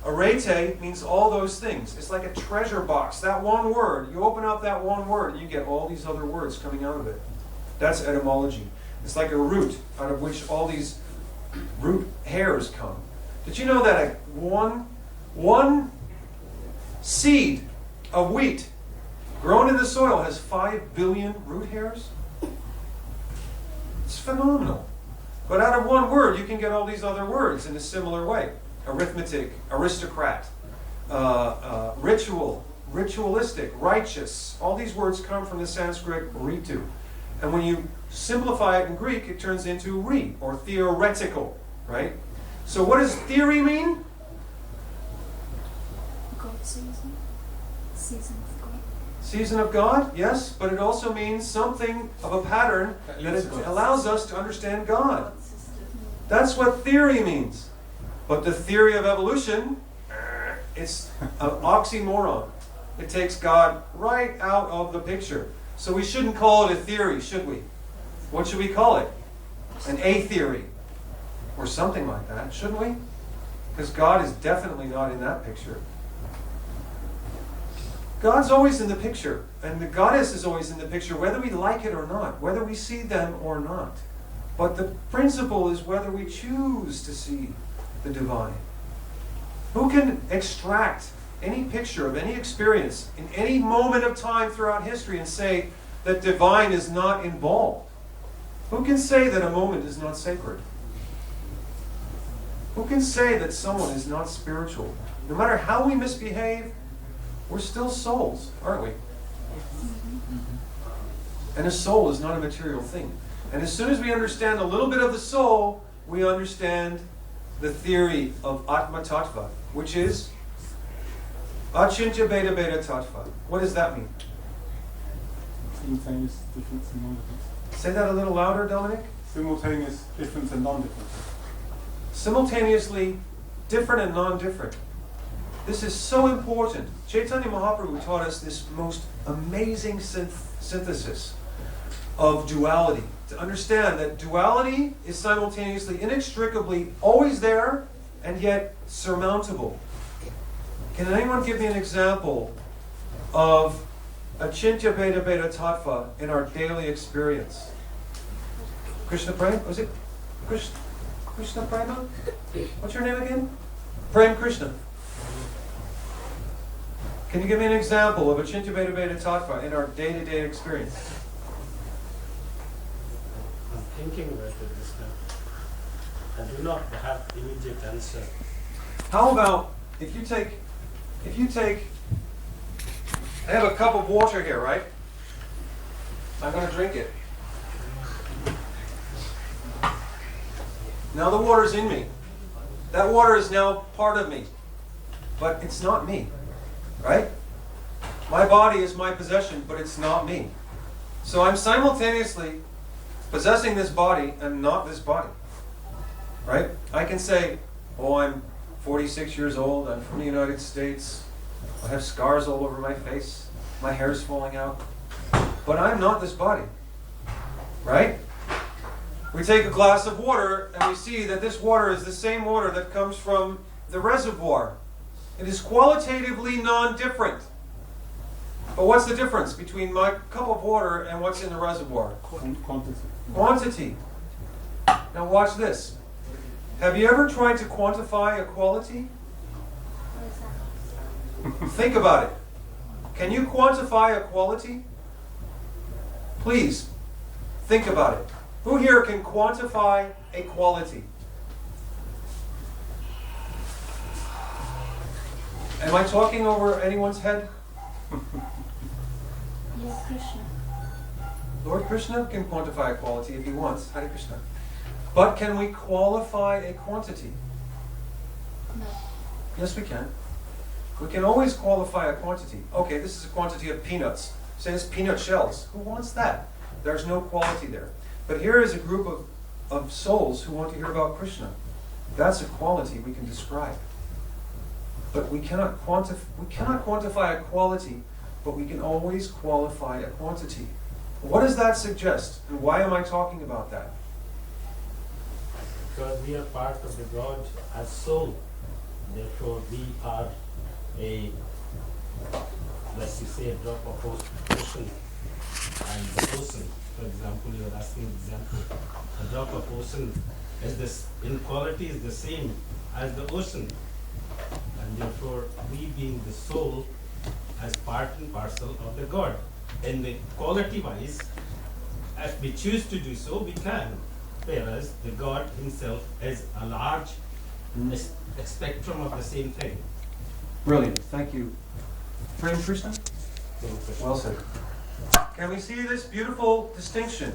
Arete means all those things. It's like a treasure box. That one word, you open up that one word and you get all these other words coming out of it. That's etymology. It's like a root out of which all these root hairs come. Did you know that one seed of wheat grown in the soil has 5 billion root hairs? It's phenomenal. But out of one word, you can get all these other words in a similar way. Arithmetic, aristocrat, ritual, ritualistic, righteous. All these words come from the Sanskrit ritu. And when you simplify it in Greek, it turns into re, or theoretical, right? So what does theory mean? God season. Season of God. Season of God, yes, but it also means something of a pattern that it allows us to understand God. That's what theory means. But the theory of evolution, it's an oxymoron. It takes God right out of the picture. So we shouldn't call it a theory, should we? What should we call it? An a-theory. Or something like that, shouldn't we? Because God is definitely not in that picture. God's always in the picture. And the goddess is always in the picture, whether we like it or not, whether we see them or not. But the principle is whether we choose to see the divine. Who can extract any picture of any experience in any moment of time throughout history and say that divine is not involved? Who can say that a moment is not sacred? Who can say that someone is not spiritual? No matter how we misbehave, we're still souls, aren't we? And a soul is not a material thing. And as soon as we understand a little bit of the soul, we understand the theory of Atma Tattva, which is Achintya Beta Beta Tattva. What does that mean? Simultaneous difference and non-difference. Say that a little louder, Dominic. Simultaneous difference and non-difference. Simultaneously different and non-different. This is so important. Chaitanya Mahaprabhu taught us this most amazing synthesis of duality. To understand that duality is simultaneously, inextricably always there and yet surmountable. Can anyone give me an example of Achintya Beta Beta Tattva in our daily experience? Krishna Prem? Was it Krishna Prema? What's your name again? Prem Krishna. Can you give me an example of Achintya Beta Beta Tattva in our day-to-day experience? I'm thinking about it this time. I do not have immediate answer. How about if you take, I have a cup of water here, right? I'm going to drink it. Now the water's in me. That water is now part of me. But it's not me, right? My body is my possession, but it's not me. So I'm simultaneously possessing this body and not this body, right? I can say, oh, I'm 46 years old, I'm from the United States, I have scars all over my face, my hair's falling out, but I'm not this body, right? We take a glass of water and we see that this water is the same water that comes from the reservoir. It is qualitatively non-different. But what's the difference between my cup of water and what's in the reservoir? Quantity. Quantity. Now watch this. Have you ever tried to quantify a quality? Think about it. Can you quantify a quality? Please, think about it. Who here can quantify a quality? Am I talking over anyone's head? Lord Krishna. Lord Krishna can quantify a quality if he wants. Hare Krishna. But can we qualify a quantity? No. Yes, we can. We can always qualify a quantity. Okay, this is a quantity of peanuts. Say it's peanut shells. Who wants that? There's no quality there. But here is a group of souls who want to hear about Krishna. That's a quality we can describe. But we cannot quantify a quality, but we can always qualify a quantity. What does that suggest? And why am I talking about that? Because we are part of the God as soul. therefore we are a, let's say, a drop of ocean, and the ocean, for example, you are asking example, a drop of ocean is this in quality is the same as the ocean, and therefore we being the soul as part and parcel of the God. And the quality wise, if we choose to do so, we can. Whereas the God himself is a large spectrum of the same thing. Brilliant. Thank you. Prem Krishna? Same question. Well said. Can we see this beautiful distinction?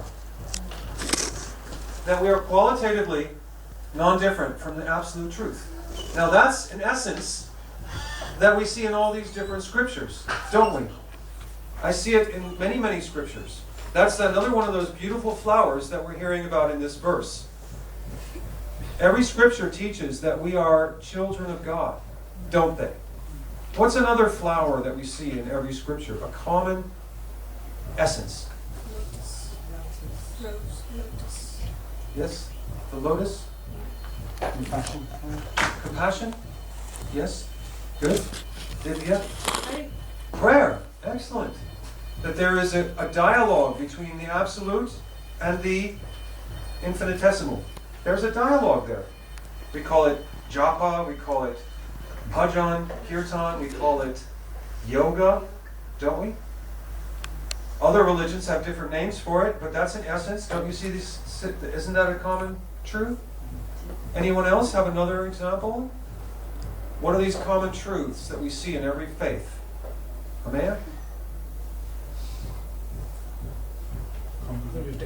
That we are qualitatively non-different from the absolute truth. Now that's an essence that we see in all these different scriptures, don't we? I see it in many, many scriptures. That's another one of those beautiful flowers that we're hearing about in this verse. Every scripture teaches that we are children of God, don't they? What's another flower that we see in every scripture? A common essence. Lotus. Rose. Lotus. Yes? The lotus? Compassion. Compassion? Yes? Good? Pebhya? Right. Prayer. Excellent. That there is a dialogue between the absolute and the infinitesimal. There's a dialogue there. We call it japa, we call it bhajan, kirtan, we call it yoga, don't we? Other religions have different names for it, but that's in essence. Don't you see this? Isn't that a common truth? Anyone else have another example? What are these common truths that we see in every faith? Amaya?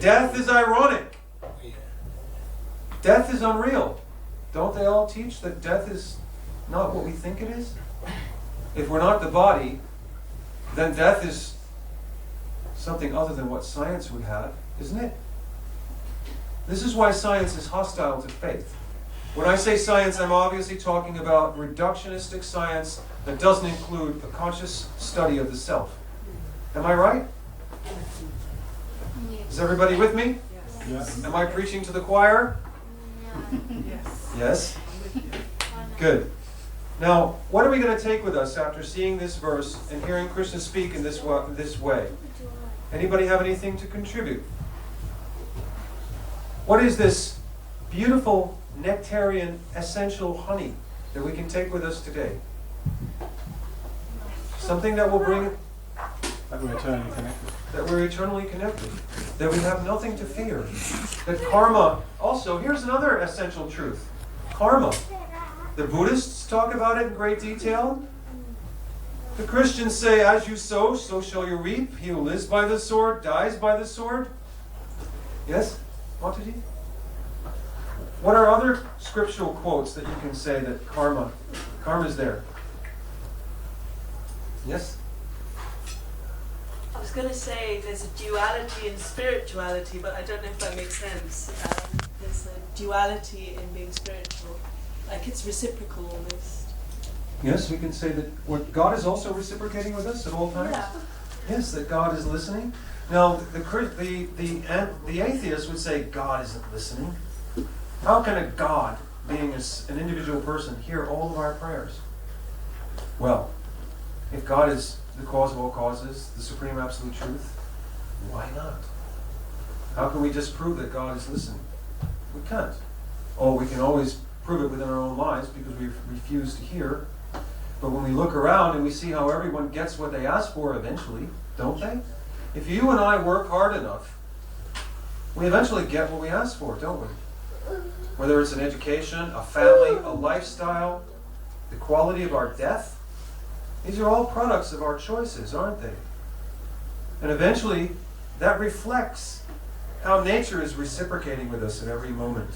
Death is ironic. Death is unreal. Don't they all teach that death is not what we think it is? If we're not the body, then death is something other than what science would have, isn't it? This is why science is hostile to faith. When I say science, I'm obviously talking about reductionistic science that doesn't include a conscious study of the self. Am I right? Is everybody with me? Yes. Am I preaching to the choir? Yes? Good. Now, what are we going to take with us after seeing this verse and hearing Krishna speak in this way? Anybody have anything to contribute? What is this beautiful nectarian essential honey that we can take with us today? Something that will bring... That we're eternally connected. That we're eternally connected. That we have nothing to fear. That karma... Also, here's another essential truth. Karma. The Buddhists talk about it in great detail. The Christians say, as you sow, so shall you reap. He who lives by the sword, dies by the sword. Yes? Mataji? What are other scriptural quotes that you can say that karma's there? Yes? I was going to say there's a duality in spirituality, but I don't know if that makes sense. There's a duality in being spiritual. Like it's reciprocal almost. Yes, we can say that what God is also reciprocating with us at all times. Yeah. Yes, that God is listening. Now, the atheist would say God isn't listening. How can a God, being an individual person, hear all of our prayers? Well, if God is the cause of all causes, the supreme absolute truth, why not? How can we disprove that God is listening? We can't. Oh, we can always prove it within our own lives because we refuse to hear. But when we look around and we see how everyone gets what they ask for eventually, don't they? If you and I work hard enough, we eventually get what we ask for, don't we? Whether it's an education, a family, a lifestyle, the quality of our death, these are all products of our choices, aren't they? And eventually, that reflects how nature is reciprocating with us at every moment.